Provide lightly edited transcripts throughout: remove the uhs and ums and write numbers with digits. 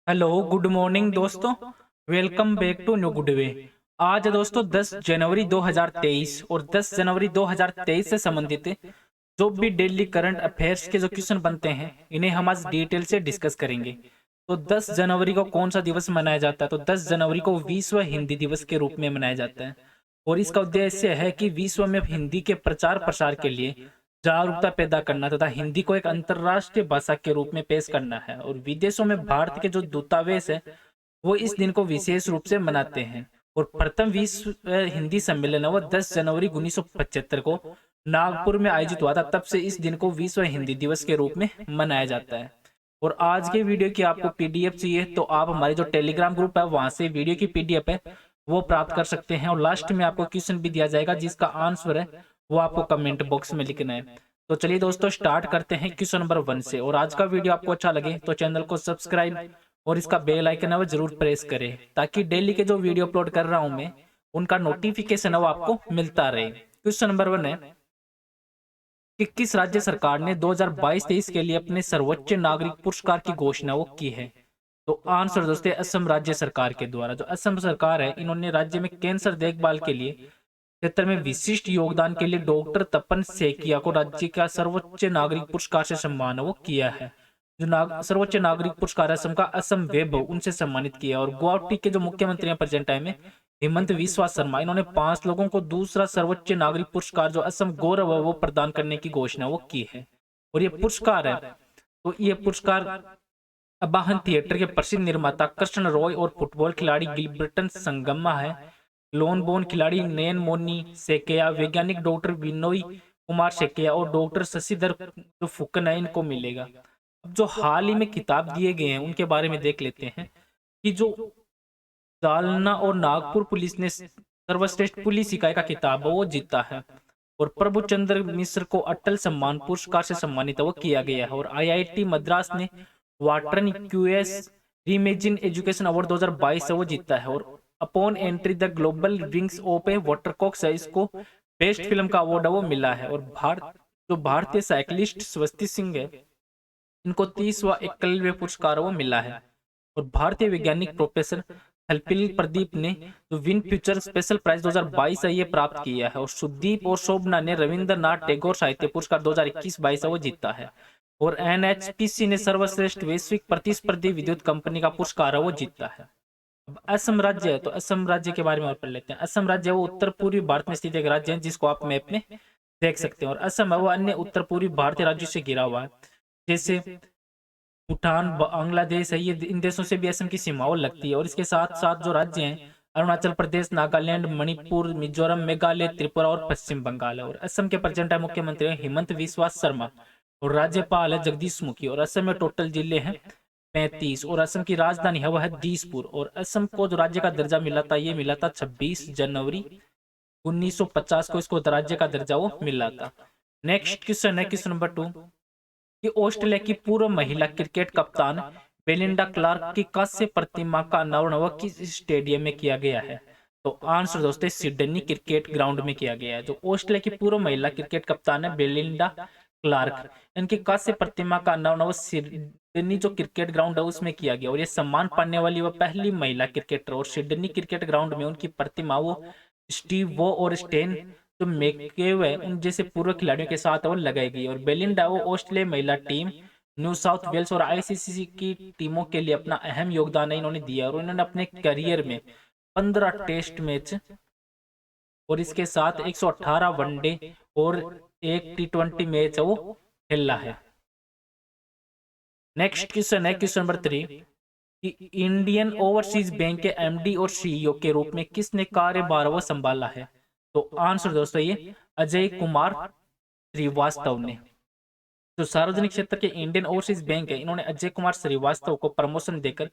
Hello good morning दोस्तों। Welcome back to new good way. आज है दोस्तों 10 जनवरी 2023 और 10 जनवरी 2023 से संबंधित जो भी डेली करंट अफेयर्स के जो क्वेश्चन बनते हैं इन्हें हम आज डिटेल से डिस्कस करेंगे। तो 10 जनवरी को कौन सा दिवस मनाया जाता है? तो 10 जनवरी को विश्व हिंदी दिवस के रूप में मनाया जाता है और इसका उद्देश्य है कि विश्व में हिंदी के प्रचार प्रसार के लिए जागरूकता पैदा करना तथा हिंदी को एक अंतर्राष्ट्रीय भाषा के रूप में पेश करना है। और विदेशों में भारत के जो दूतावास है वो इस दिन को विशेष रूप से मनाते हैं। और प्रथम विश्व हिंदी सम्मेलन है वो 10 जनवरी 1975 को नागपुर में आयोजित हुआ था। तब से इस दिन को विश्व हिंदी दिवस के रूप में मनाया जाता है। और आज के वीडियो की आपको पीडीएफ चाहिए तो आप हमारे जो टेलीग्राम ग्रुप है वहां से वीडियो की पीडीएफ है वो प्राप्त कर सकते हैं। और लास्ट में आपको क्वेश्चन भी दिया जाएगा जिसका आंसर है वो आपको कमेंट बॉक्स में लिखना है। तो चलिए दोस्तों स्टार्ट करते हैं क्वेश्चन नंबर 1 से। और आज का वीडियो आपको अच्छा लगे तो चैनल को सब्सक्राइब और इसका बेल आइकन है वो जरूर प्रेस करें ताकि डेली के जो वीडियो अपलोड कर रहा हूं मैं उनका नोटिफिकेशन है वो आपको मिलता रहे। क्वेश्चन नंबर 1 है कि किस राज्य सरकार ने 2022-23 के लिए अपने सर्वोच्च नागरिक पुरस्कार की घोषणा वो की है? तो आंसर दोस्तों असम राज्य सरकार के द्वारा। जो असम सरकार है इन्होंने राज्य में कैंसर देखभाल के लिए क्षेत्र में विशिष्ट योगदान के लिए डॉक्टर तपन सेकिया को राज्य का सर्वोच्च नागरिक पुरस्कार से सम्मान वो किया है। जो सर्वोच्च नागरिक पुरस्कार असम का असम वेब उनसे सम्मानित किया। और गुवाहाटी के जो मुख्यमंत्री हैं प्रेजेंट टाइम में हेमंत विश्वा शर्मा इन्होंने 5 लोगों को दूसरा सर्वोच्च नागरिक पुरस्कार जो असम गौरव है वो प्रदान करने की घोषणा वो की है। और ये पुरस्कार है तो ये पुरस्कार अबाहन थिएटर के प्रसिद्ध निर्माता कृष्ण रॉय और फुटबॉल खिलाड़ी गिलबर्टन संगमा है। लोन बोन खिलाड़ी नयन मोनी सेकेया, वैज्ञानिक डॉक्टर विनोई कुमार सेकेया और डॉक्टर शशिधर जो फुकन है इनको मिलेगा। अब जो हाल ही में किताब दिए गए हैं उनके बारे में देख लेते हैं कि जो जालना और नागपुर पुलिस ने सर्वश्रेष्ठ पुलिस इकाई का किताब वो जीता है। और प्रभुचंद्र मिश्र को अटल सम्मान पुरस्कार से सम्मानित वो किया गया है। और आईआईटी मद्रास ने वाटरन क्यूएस रीमेजिन एजुकेशन अवार्ड 2022 से वो जीता है। और upon entry the global rings of a वाटरकॉक्स है इसको बेस्ट फिल्म का अवार्ड वो मिला है। और भारतीय साइकिलिस्ट स्वस्ति सिंह है इनको 30वां एकलव्य पुरस्कार वो मिला है। और भारतीय वैज्ञानिक प्रोफेसर हल्पिल प्रदीप ने जो विन फ्यूचर स्पेशल प्राइज 2022 है ये प्राप्त किया है। और सुदीप और शोभना ने रविंद्रनाथ टैगोर साहित्य पुरस्कार 2021-22 वो जीता है। और एनएचपीसी ने सर्वश्रेष्ठ वैश्विक प्रतिस्पर्धी विद्युत कंपनी का पुरस्कार वो जीता है। अब असम राज्य है तो असम राज्य के बारे में और पढ़ लेते हैं। असम राज्य वो उत्तर पूर्वी भारत में स्थित एक राज्य है जिसको आप मैप में देख सकते हैं। और असम है वो अन्य उत्तर पूर्वी भारतीय राज्यों से घिरा हुआ है जैसे भूटान बांग्लादेश है। ये इन देशों से भी असम की सीमाओं लगती है। और इसके साथ साथ जो राज्य हैं अरुणाचल प्रदेश, नागालैंड, मणिपुर, मिजोरम, मेघालय, त्रिपुरा और पश्चिम बंगाल है। और असम के प्रेजेंट मुख्यमंत्री है हेमंत विश्वा शर्मा और राज्यपाल है जगदीश मुखी। और असम में टोटल जिले हैं 35 और असम की राजधानी है वह है दिसपुर। और असम को जो राज्य का दर्जा मिला था ये मिला था 26 जनवरी 1950 को इसको राज्य का दर्जा वो मिला था। नेक्स्ट क्वेश्चन है क्वेश्चन नंबर 2 कि ऑस्ट्रेलिया की पूर्व महिला क्रिकेट कप्तान बेलिंडा क्लार्क की कांस्य प्रतिमा का अनावरण वह किस स्टेडियम में किया गया है? तो आंसर दोस्तों सिडनी क्रिकेट ग्राउंड में किया गया है। जो ऑस्ट्रेलिया की पूर्व महिला क्रिकेट कप्तान है बेलिंडा क्लार्क इनकी कांस्य प्रतिमा का अनावरण वो सिडनी जो क्रिकेट ग्राउंड है उसमें किया गया। और ये सम्मान पाने वाली वह पहली महिला क्रिकेटर। और सिडनी क्रिकेट ग्राउंड में उनकी प्रतिमा वो स्टीव वो और स्टेन जो मैककेव है उन जैसे पूर्व खिलाड़ियों के साथ वो लगाई गई। और बेलिंडा वो ऑस्ट्रेलिया महिला टीम, न्यू साउथ वेल्स और आईसीसी की टीमों के लिए अपना अहम योगदान है इन्होंने दिया। और इन्होंने अपने करियर में 15 टेस्ट मैच और इसके साथ 118 वनडे और एक टी20 मैच वो खेला है। नेक्स्ट क्वेश्चन है क्वेश्चन नंबर 3 कि इंडियन ओवरसीज बैंक के एमडी और सीईओ के रूप में किसने कार्यभार वो संभाला है? तो आंसर दोस्तों ये अजय कुमार श्रीवास्तव ने। जो सार्वजनिक क्षेत्र के इंडियन ओवरसीज बैंक है इन्होंने अजय कुमार श्रीवास्तव को प्रमोशन देकर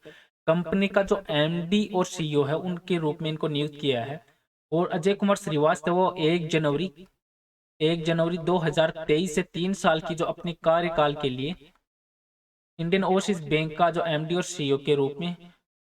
कंपनी का जो एमडी और सीईओ है उनके रूप में इनको नियुक्त किया है। और अजय कुमार श्रीवास्तव वो 1 जनवरी 2023 से 3 साल की जो अपने कार्यकाल के लिए इंडियन ओवरसीज बैंक का जो एमडी और सीईओ के रूप में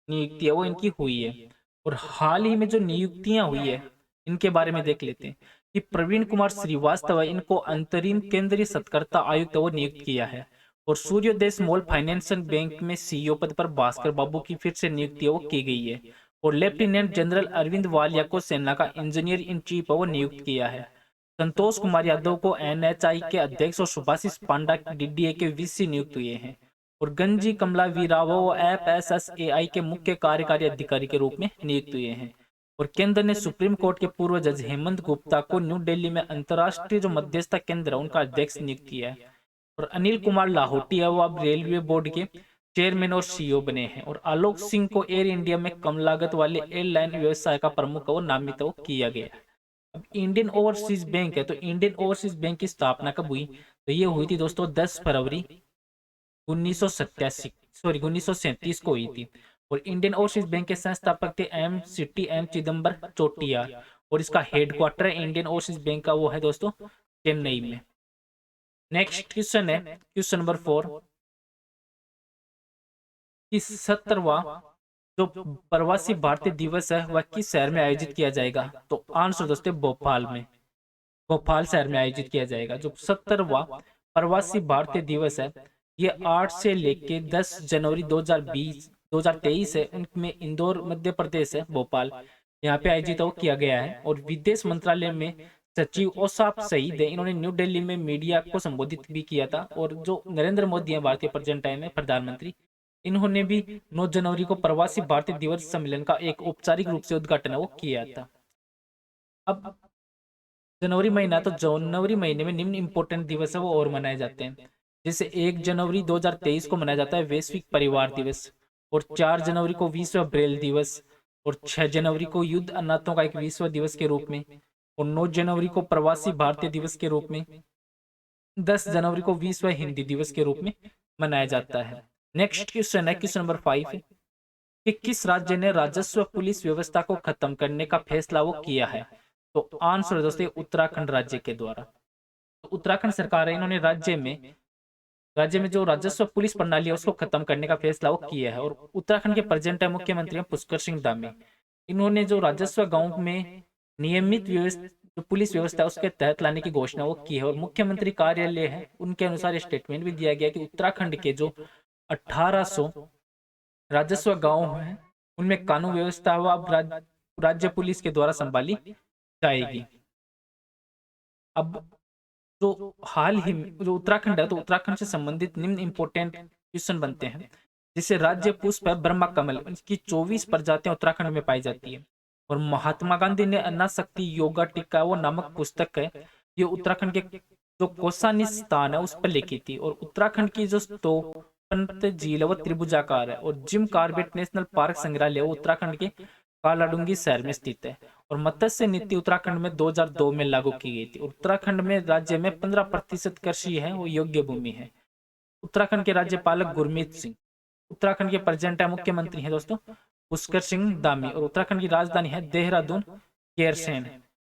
नियुक्ति है वो इनकी हुई है। और हाल ही में जो नियुक्तियां हुई है इनके बारे में देख लेते हैं कि प्रवीण कुमार श्रीवास्तव है इनको अंतरिम केंद्रीय सत्कर्ता आयुक्त वो नियुक्त किया है। और सूर्योदय स्मॉल फाइनेंशियल बैंक में सीईओ पद पर भास्कर बाबू की फिर से नियुक्ति वो की गई है। और लेफ्टिनेंट जनरल अरविंद वालिया को सेना का इंजीनियर इन चीफ वो नियुक्त किया है। संतोष कुमार यादव को एनएचआई के अध्यक्ष और सुभाषिष पांडा डीडीए के वीसी नियुक्त हुए हैं। और गंजी कमला वीरावो एफएसएसएआई के मुख्य कार्यकारी अधिकारी के रूप में नियुक्त हुए हैं। और केंद्र ने सुप्रीम कोर्ट के पूर्व जज हेमंत गुप्ता को न्यू दिल्ली में अंतर्राष्ट्रीय जो मध्यस्थता केंद्र है उनका अध्यक्ष नियुक्त किया है। और अनिल कुमार लाहौटी है वो अब रेलवे बोर्ड के चेयरमैन और सीईओ बने हैं। और आलोक सिंह को एयर इंडिया में कम लागत वाले एयरलाइन व्यवसाय का प्रमुख वो नामित वो किया गया है। अब इंडियन ओवरसीज बैंक है, तो इंडियन ओवरसीज बैंक की स्थापना कब हुई? तो ये हुई थी दोस्तों 10 फरवरी 1937 को हुई थी। और इंडियन ओवरसीज बैंक के संस्थापक थे एम चिदम्बर चोटियार। और इसका हेडक्वार्टर इंडियन ओवरसीज बैंक का वो है दोस्तों चेन्नई में। नेक्स्ट क्वेश्चन है क्वेश्चन नंबर 4 कि 17वां जो प्रवासी भारतीय दिवस है वह किस शहर में आयोजित किया जाएगा? तो आंसर दोस्तों भोपाल में, भोपाल शहर में आयोजित किया जाएगा। जो 17वां प्रवासी भारतीय दिवस है ये 8 से लेके 10 जनवरी 2023 है, उनमें इंदौर मध्य प्रदेश है, भोपाल यहाँ पे आयोजित किया गया है। और विदेश मंत्रालय में सचिव ओसाफ सईद है, इन्होंने न्यू दिल्ली में मीडिया को संबोधित भी किया था। और जो नरेंद्र मोदी है भारतीय प्रेजेंट टाइम में प्रधानमंत्री, इन्होंने भी 9 जनवरी को प्रवासी भारतीय दिवस सम्मेलन का एक औपचारिक रूप से उद्घाटन वो किया था। अब जनवरी महीना, तो जनवरी महीने में निम्न इंपोर्टेंट दिवस है वो और मनाए जाते हैं। जैसे 1 जनवरी 2023 को मनाया जाता है वैश्विक परिवार दिवस। और 4 जनवरी को विश्व ब्रेल दिवस। और 6 जनवरी को युद्ध अनाथों का एक विश्व दिवस के रूप में। और 9 जनवरी को प्रवासी भारतीय दिवस के रूप में। 10 जनवरी को विश्व हिंदी दिवस के रूप में मनाया जाता है। नेक्स्ट क्वेश्चन है क्वेश्चन नंबर 5 कि किस राज्य ने राजस्व पुलिस व्यवस्था को खत्म करने का फैसला वो किया है? तो आंसर दोस्तों उत्तराखंड राज्य के द्वारा। तो उत्तराखंड सरकार है, इन्होंने राज्य में जो राजस्व पुलिस प्रणाली है उसको खत्म करने का फैसला वो किया है। और उत्तराखंड के प्रेजेंट मुख्यमंत्री हैं पुष्कर सिंह धामी। इन्होंने जो राजस्व गांव में नियमित जो पुलिस व्यवस्था है उसके तहत लाने की घोषणा वो की है। और मुख्यमंत्री कार्यालय है उनके अनुसार स्टेटमेंट भी दिया गया कि उत्तराखंड के जो 1800 राजस्व गांव हैं उनमें कानून व्यवस्था व अब राज्य पुलिस के द्वारा संभाली जाएगी। अब जो हाल ही में जो उत्तराखंड है, तो उत्तराखंड से संबंधित निम्न इंपोर्टेंट क्वेश्चन बनते हैं। जिसे राज्य पुष्प है ब्रह्मा कमल, इसकी 24 प्रजातियां उत्तराखंड में पाई जाती है। और महात्मा गांधी ने अन्ना शक्ति योगा टिक्का वो नामक पुस्तक है, ये उत्तराखंड के जो कोसानी स्थान है उस पर लिखी थी। और उत्तराखंड की जो पंत झील है वो त्रिभुजाकार है। और जिम कॉर्बेट नेशनल पार्क संग्रहालय वो उत्तराखंड के कालाडूंगी शहर में स्थित है। और मत्स्य नीति उत्तराखंड में 2002 में लागू की गई थी। उत्तराखंड में राज्य में 15% कृषि है वो योग्य भूमि है। उत्तराखंड के राज्यपाल गुरमीत सिंह। उत्तराखंड के प्रेजेंट मुख्यमंत्री हैं दोस्तों पुष्कर सिंह धामी। और उत्तराखंड की राजधानी है देहरादून केरसेन।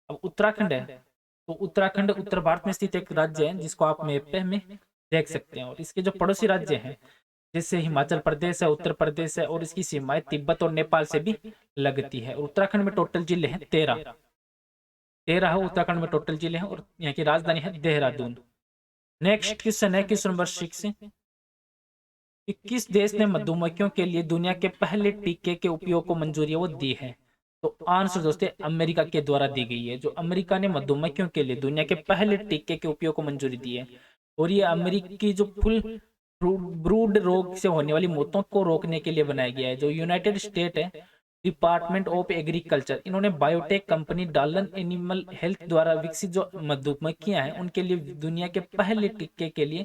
अब उत्तराखंड है, तो उत्तराखंड उत्तर भारत में स्थित एक राज्य है जिसको आप मैप पे में देख सकते हैं। और इसके जो पड़ोसी राज्य हैं जैसे हिमाचल प्रदेश है, उत्तर प्रदेश है, और इसकी सीमाएं तिब्बत और नेपाल से भी लगती है। और उत्तराखंड में टोटल जिले हैं 13 है उत्तराखंड में टोटल जिले हैं। और यहाँ की राजधानी है देहरादून। नेक्स्ट क्वेश्चन है क्वेश्चन नंबर 6 कि किस देश ने मधुमक्खियों के लिए दुनिया के पहले टीके के उपयोग को मंजूरी वो दी है? तो आंसर दोस्तों अमेरिका के द्वारा दी गई है। जो अमेरिका ने मधुमक्खियों के लिए दुनिया के पहले टीके के उपयोग को मंजूरी दी है। और ये अमेरिकी जो फुल ब्रूड रोग से होने वाली मौतों को रोकने के लिए बनाया गया है। जो यूनाइटेड स्टेट है डिपार्टमेंट ऑफ एग्रीकल्चर, इन्होंने बायोटेक कंपनी डालन एनिमल हेल्थ द्वारा विकसित जो मधुमक्खियां हैं उनके लिए दुनिया के पहले टीके के लिए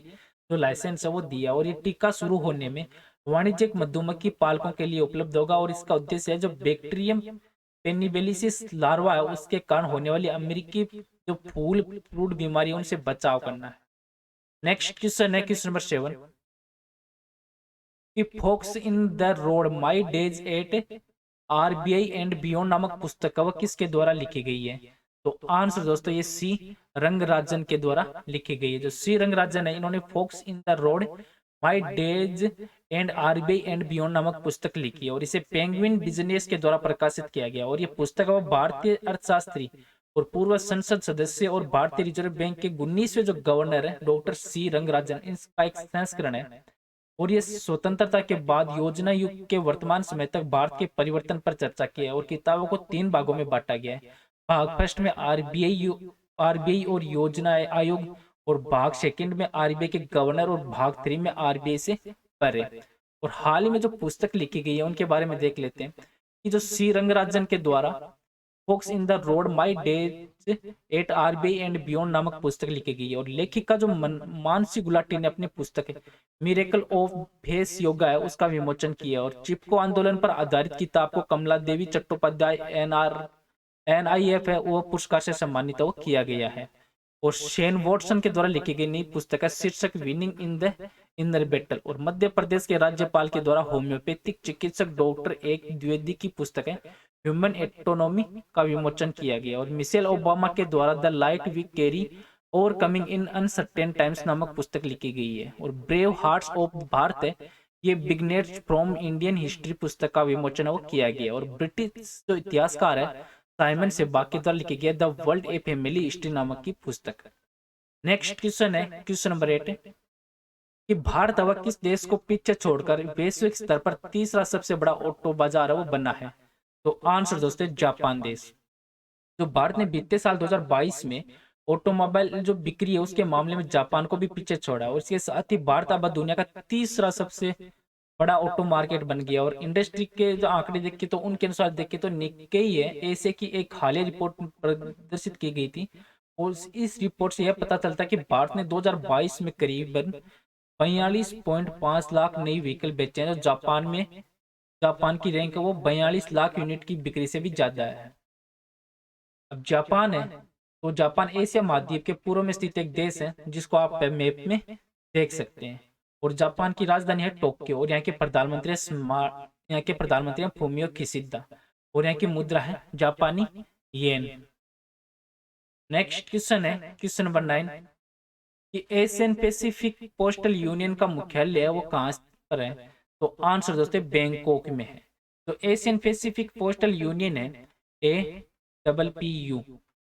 जो लाइसेंस है वो दिया। और ये टीका शुरू होने में वाणिज्यिक मधुमक्खी पालकों के लिए उपलब्ध होगा। और इसका उद्देश्य है जो बैक्टीरियम पेनिबेलिसिस लार्वा है उसके कारण होने वाली अमेरिकी जो फूल फ्रूट बीमारी उनसे बचाव करना है। नेक्स्ट क्वेश्चन है क्वेश्चन नंबर 7 कि फॉक्स in the road my days at RBI and beyond नामक पुस्तक वह किसके द्वारा लिखी गई है? तो आंसर दोस्तों ये सी रंगराजन के द्वारा लिखी गई है। जो सी रंगराजन है इन्होंने फॉक्स in the road my days and RBI and beyond नामक पुस्तक लिखी है। और इसे पेंगुइन बिजनेस के द्वारा प्रकाशित किया गया। और ये पुस्तक है वो भारतीय अर्थशास्त्री और पूर्व संसद सदस्य और भारतीय रिजर्व बैंक के 19वें जो गवर्नर है डॉक्टर सी रंगराजन, इसका एक संस्करण है। और ये स्वतंत्रता के बाद योजना युग के वर्तमान समय तक भारत के परिवर्तन पर चर्चा की है। और किताबों को 3 भागों में बांटा गया है। भाग फर्स्ट में आरबीआई और योजना आयोग, और भाग सेकंड में आरबीआई के गवर्नर, और भाग 3 में आरबीआई से परे। और हाल ही में जो पुस्तक लिखी गई है उनके बारे में देख लेते हैं कि जो सी रंगराजन के द्वारा फोक्स in the road my days at RBI and beyond नामक पुस्तक लिखी गई है। और लेखिका जो मानसी गुलाटी ने अपनी पुस्तक मिरेकल ऑफ भेस योगा है उसका विमोचन किया। और चिपको आंदोलन पर आधारित किताब को कमला देवी चट्टोपाध्याय NIF है वो पुरस्कार से सम्मानित वो किया गया है। और शेन वॉटसन के द्वारा लिखी गई नई पुस्तक है शीर्षक winning in the inner battle. और मध्य प्रदेश के राज्यपाल के द्वारा होम्योपैथिक चिकित्सक डॉक्टर एक द्विवेदी की पुस्तक है ह्यूमन एटोनॉमी का विमोचन किया गया। और मिशेल ओबामा के द्वारा द लाइट वी कैरी और कमिंग इन अनसर्टेन टाइम्स नामक पुस्तक लिखी गई है। और ब्रेव हार्ट्स ऑफ भारत है ये बिगनेट्स फ्रॉम इंडियन हिस्ट्री पुस्तक का विमोचन वो किया गया। और ब्रिटिश जो इतिहासकार है साइमन सेबाक के द्वारा लिखी गई the world a family history नामक की पुस्तक। नेक्स्ट क्वेश्चन है क्वेश्चन नंबर 8 कि भारत अब किस देश को पीछे छोड़कर वैश्विक स्तर पर तीसरा सबसे बड़ा ऑटो बाजार है वो बना है। तो आंसर दोस्तों जापान देश। तो भारत ने बीते साल 2022 में ऑटोमोबाइल जो बिक्री है उसके मामले में जापान को भी पीछे छोड़ा। और इसके साथ ही भारत अब दुनिया का तीसरा सबसे बड़ा ऑटो मार्केट बन गया। और इंडस्ट्री के जो आंकड़े देखे तो उनके अनुसार देखे तो निक्केई है ऐसे की एक हालिया रिपोर्ट प्रदर्शित की गई थी। और इस रिपोर्ट से यह पता चलता है कि भारत ने 2022 में करीबन 42.5 लाख नई व्हीकल बेचे हैं। जो जापान की रैंक है वो 42 लाख यूनिट की बिक्री से भी ज्यादा है। अब जापान है तो जापान एशिया महाद्वीप के पूर्व में स्थित एक देश है जिसको आप मैप में देख सकते हैं। और जापान की राजधानी है टोक्यो। और यहाँ के प्रधानमंत्री हैं फूमियो किशिदा। और यहाँ की मुद्रा है जापानी येन। नेक्स्ट क्वेश्चन है क्वेश्चन नंबर 9 कि एशियन पैसिफिक पोस्टल यूनियन का मुख्यालय है वो कहाँ पर है। तो आंसर दोस्तों बैंकॉक में है। तो एशियन पैसिफिक पोस्टल यूनियन है APPU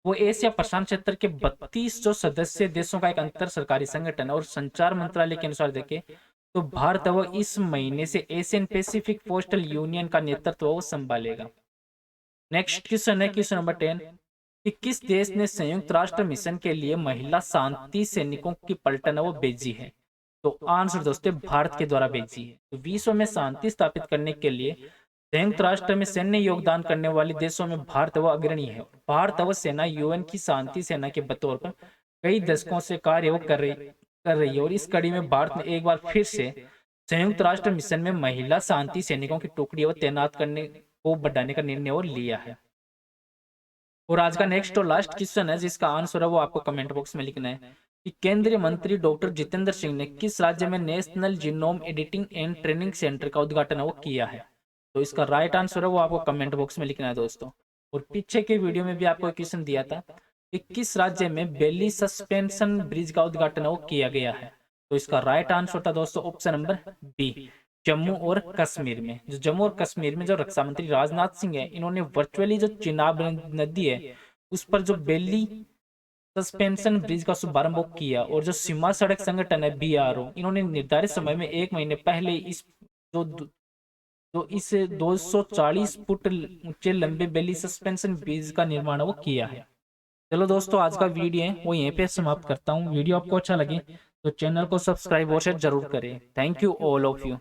वो एशिया प्रशांत क्षेत्र के 32 जो सदस्य देशों का एक अंतर सरकारी संगठन है। और संचार मंत्रालय के अनुसार देखें तो भारत वो इस महीने से एशियन पैसिफिक पोस्टल यूनियन का नेतृत्व वो संभालेगा। नेक्स्ट क्वेश्चन है क्वेश्चन नंबर 10 कि किस देश ने संयुक्त राष्ट्र मिशन के लिए महिला शांति सैनिकों की पलटन वो भेजी है। तो आंसर दोस्तों भारत के द्वारा भेजी है। तो विश्व में शांति स्थापित करने के लिए संयुक्त राष्ट्र में सैन्य योगदान करने वाले देशों में भारत वो अग्रणी है। भारत वो सेना यूएन की शांति सेना के बतौर पर कई दशकों से कार्य वो कर रही है। और इस कड़ी में भारत ने एक बार फिर से संयुक्त राष्ट्र मिशन में महिला शांति सैनिकों की टुकड़ी वो तैनात करने को बढ़ाने का निर्णय वो लिया है। और आज का नेक्स्ट और लास्ट क्वेश्चन है जिसका आंसर है वो आपको कमेंट बॉक्स में लिखना है कि केंद्रीय मंत्री डॉक्टर जितेंद्र सिंह ने किस राज्य में national genome editing and training centre का उद्घाटन वो किया है। तो इसका राइट आंसर है वो आपको कमेंट बॉक्स में लिखना है दोस्तों। और पीछे के वीडियो में भी आपको क्वेश्चन दिया था कि किस राज्य में बेली सस्पेंशन ब्रिज का उद्घाटन वो किया गया है। तो इसका राइट आंसर था दोस्तों ऑप्शन नंबर बी जम्मू और कश्मीर में। जो जम्मू और कश्मीर में जो रक्षा मंत्री राजनाथ सिंह है इन्होंने वर्चुअली जो चिनाब नदी है उस पर जो बेली सस्पेंशन ब्रिज का शुभारंभ किया। और जो सीमा सड़क संगठन है BRO इन्होंने निर्धारित समय में 1 महीने पहले इस इस 240 फुट ऊंचे लंबे बेली सस्पेंशन ब्रिज का निर्माण वो किया है। चलो दोस्तों आज का वीडियो है वो यहीं पे समाप्त करता हूँ। वीडियो आपको अच्छा लगे तो चैनल को सब्सक्राइब और शेयर जरूर करें। Thank you all of you.